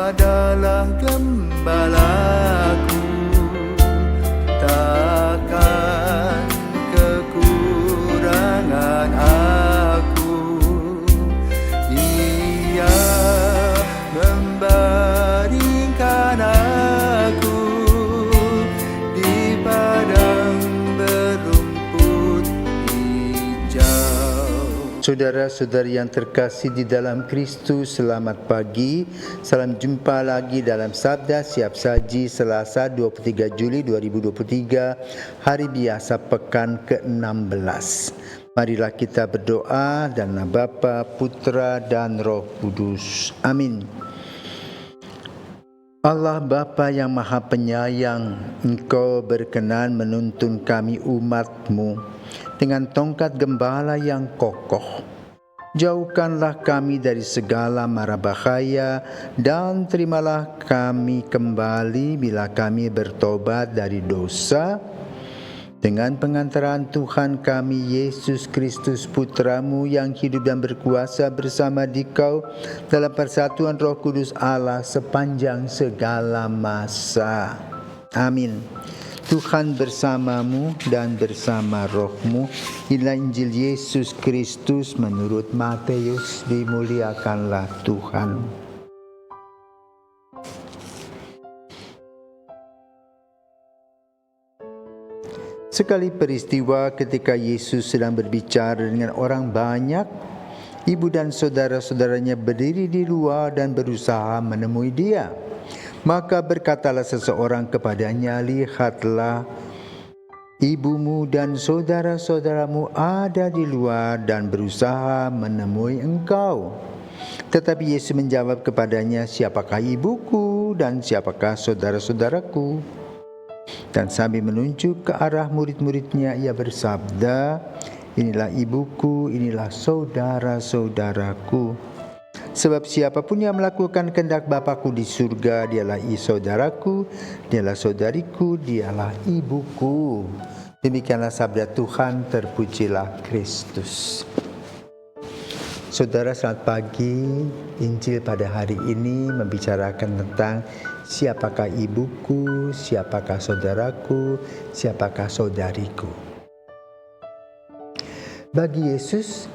adalah gembalaku, takkan kekurangan aku. Ia membaringkan aku di padang berumput hijau. Saudara-saudari yang terkasih di dalam Kristus, selamat pagi. Salam jumpa lagi dalam Sabda Siap Saji Selasa 23 Juli 2023, hari biasa pekan ke-16. Marilah kita berdoa dalam nama Bapa, Putra dan Roh Kudus. Amin. Allah Bapa yang Maha Penyayang, Engkau berkenan menuntun kami umat-Mu dengan tongkat gembala yang kokoh. Jauhkanlah kami dari segala mara bahaya dan terimalah kami kembali bila kami bertobat dari dosa dengan pengantaran Tuhan kami Yesus Kristus Putra-Mu yang hidup dan berkuasa bersama Dikau dalam persatuan Roh Kudus Allah sepanjang segala masa. Amin. Tuhan bersamamu dan bersama rohmu. Inilah Injil Yesus Kristus menurut Matius. Dimuliakanlah Tuhan. Sekali peristiwa ketika Yesus sedang berbicara dengan orang banyak, ibu dan saudara-saudaranya berdiri di luar dan berusaha menemui Dia. Maka berkatalah seseorang kepadanya, "Lihatlah, ibumu dan saudara-saudaramu ada di luar dan berusaha menemui engkau." Tetapi Yesus menjawab kepadanya, "Siapakah ibuku dan siapakah saudara-saudaraku?" Dan sambil menunjuk ke arah murid-muridnya, Ia bersabda, "Inilah ibuku, inilah saudara-saudaraku. Sebab siapapun yang melakukan kehendak Bapa-Ku di surga, dialah saudaraku, dialah saudariku, dialah ibuku." Demikianlah sabda Tuhan, terpujilah Kristus. Saudara, selamat pagi. Injil pada hari ini membicarakan tentang siapakah ibuku, siapakah saudaraku, siapakah saudariku. Bagi Yesus,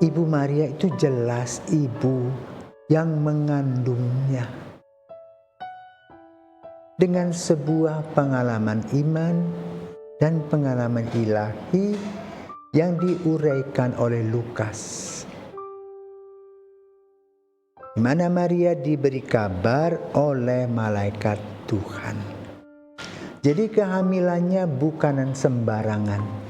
Ibu Maria itu jelas ibu yang mengandungnya. Dengan sebuah pengalaman iman dan pengalaman ilahi yang diuraikan oleh Lukas, di mana Maria diberi kabar oleh malaikat Tuhan. Jadi kehamilannya bukan sembarangan,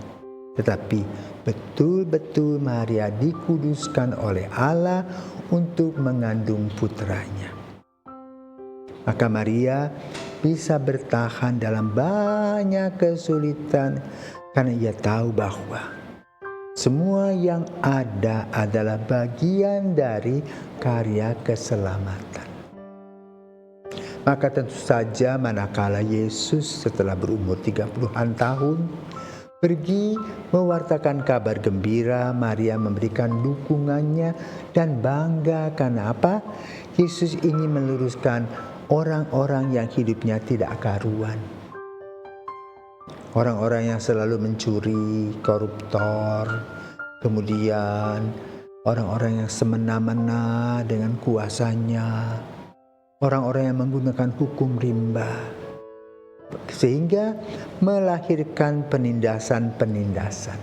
tetapi betul-betul Maria dikuduskan oleh Allah untuk mengandung putranya. Maka Maria bisa bertahan dalam banyak kesulitan karena ia tahu bahwa semua yang ada adalah bagian dari karya keselamatan. Maka tentu saja manakala Yesus setelah berumur 30-an tahun pergi mewartakan kabar gembira, Maria memberikan dukungannya dan bangga karena apa? Yesus ingin meluruskan orang-orang yang hidupnya tidak karuan. Orang-orang yang selalu mencuri, koruptor, kemudian orang-orang yang semena-mena dengan kuasanya, orang-orang yang menggunakan hukum rimba, sehingga melahirkan penindasan-penindasan.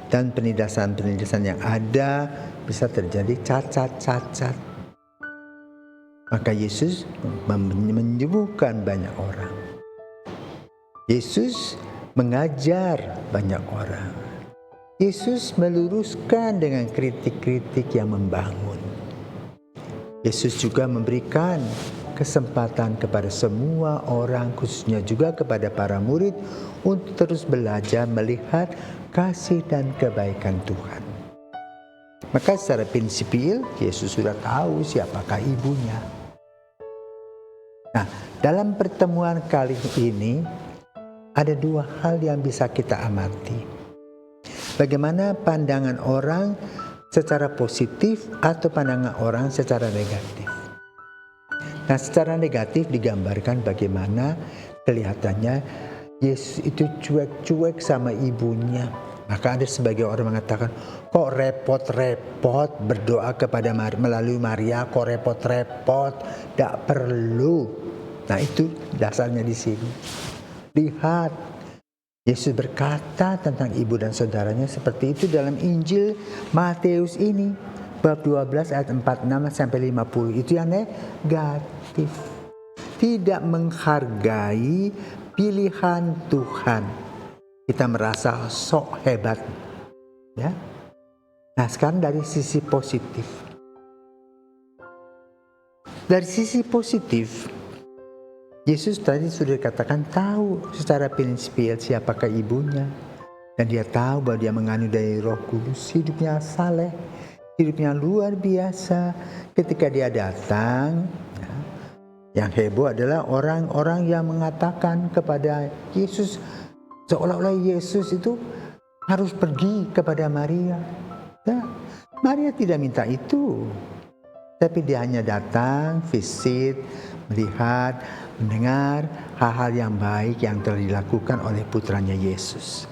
Dan penindasan-penindasan yang ada bisa terjadi cacat-cacat. Maka Yesus menyembuhkan banyak orang. Yesus mengajar banyak orang. Yesus meluruskan dengan kritik-kritik yang membangun. Yesus juga memberikan kesempatan kepada semua orang, khususnya juga kepada para murid, untuk terus belajar melihat kasih dan kebaikan Tuhan. Maka secara prinsipil Yesus sudah tahu siapakah ibunya. Nah, dalam pertemuan kali ini ada dua hal yang bisa kita amati. Bagaimana pandangan orang secara positif atau pandangan orang secara negatif. Nah, secara negatif digambarkan bagaimana kelihatannya Yesus itu cuek-cuek sama ibunya. Maka ada sebagian orang mengatakan, kok repot-repot berdoa kepada melalui Maria, kok repot-repot, tidak perlu. Nah, itu dasarnya di sini. Lihat, Yesus berkata tentang ibu dan saudaranya seperti itu dalam Injil Matius ini, bab 12 ayat 46 sampai 50. Itu yang negatif. Tidak menghargai pilihan Tuhan. Kita merasa sok hebat. Ya. Nah, sekarang dari sisi positif. Dari sisi positif, Yesus tadi sudah dikatakan tahu secara prinsipil siapakah ibunya. Dan dia tahu bahwa dia mengandung dari Roh Kudus, hidupnya saleh, hidupnya luar biasa. Ketika dia datang, yang heboh adalah orang-orang yang mengatakan kepada Yesus, seolah-olah Yesus itu harus pergi kepada Maria. Nah, Maria tidak minta itu. Tapi dia hanya datang, visit, melihat, mendengar hal-hal yang baik yang telah dilakukan oleh putranya Yesus.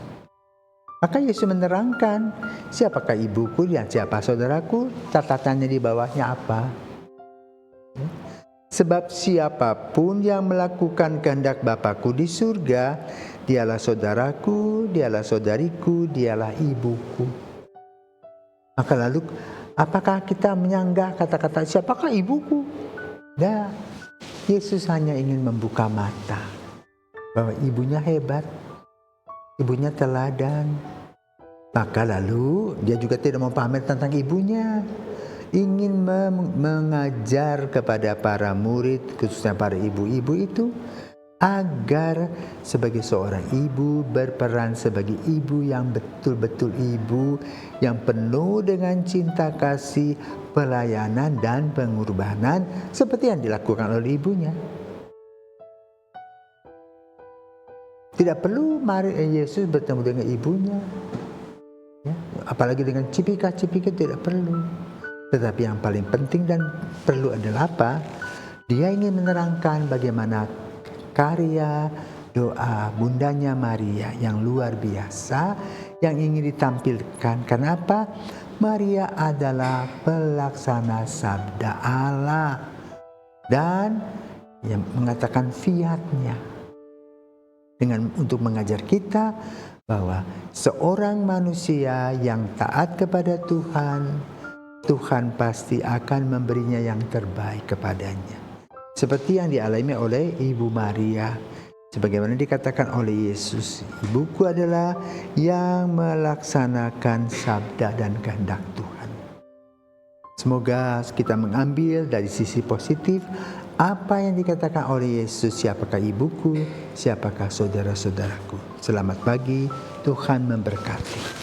Maka Yesus menerangkan, siapakah ibuku dan siapa saudaraku, catatannya di bawahnya apa. Sebab siapapun yang melakukan kehendak Bapa-Ku di surga, dialah saudaraku, dialah saudariku, dialah ibuku. Maka lalu, apakah kita menyanggah kata-kata siapakah ibuku? Nah, Yesus hanya ingin membuka mata bahwa ibunya hebat, ibunya teladan. Maka lalu dia juga tidak mau pamer tentang ibunya. Ingin mengajar kepada para murid, khususnya para ibu-ibu itu, agar sebagai seorang ibu berperan sebagai ibu yang betul-betul ibu, yang penuh dengan cinta kasih, pelayanan dan pengorbanan seperti yang dilakukan oleh ibunya. Tidak perlu Yesus bertemu dengan ibunya, ya, apalagi dengan cipika-cipika, tidak perlu. Tetapi yang paling penting dan perlu adalah apa? Dia ingin menerangkan bagaimana karya doa bundanya Maria yang luar biasa yang ingin ditampilkan. Karena apa? Maria adalah pelaksana sabda Allah dan yang mengatakan fiat-Nya dengan untuk mengajar kita bahwa seorang manusia yang taat kepada Tuhan pasti akan memberinya yang terbaik kepadanya. Seperti yang dialami oleh Ibu Maria. Sebagaimana dikatakan oleh Yesus, ibuku adalah yang melaksanakan sabda dan kehendak Tuhan. Semoga kita mengambil dari sisi positif apa yang dikatakan oleh Yesus, siapakah ibuku, siapakah saudara-saudaraku. Selamat pagi, Tuhan memberkati.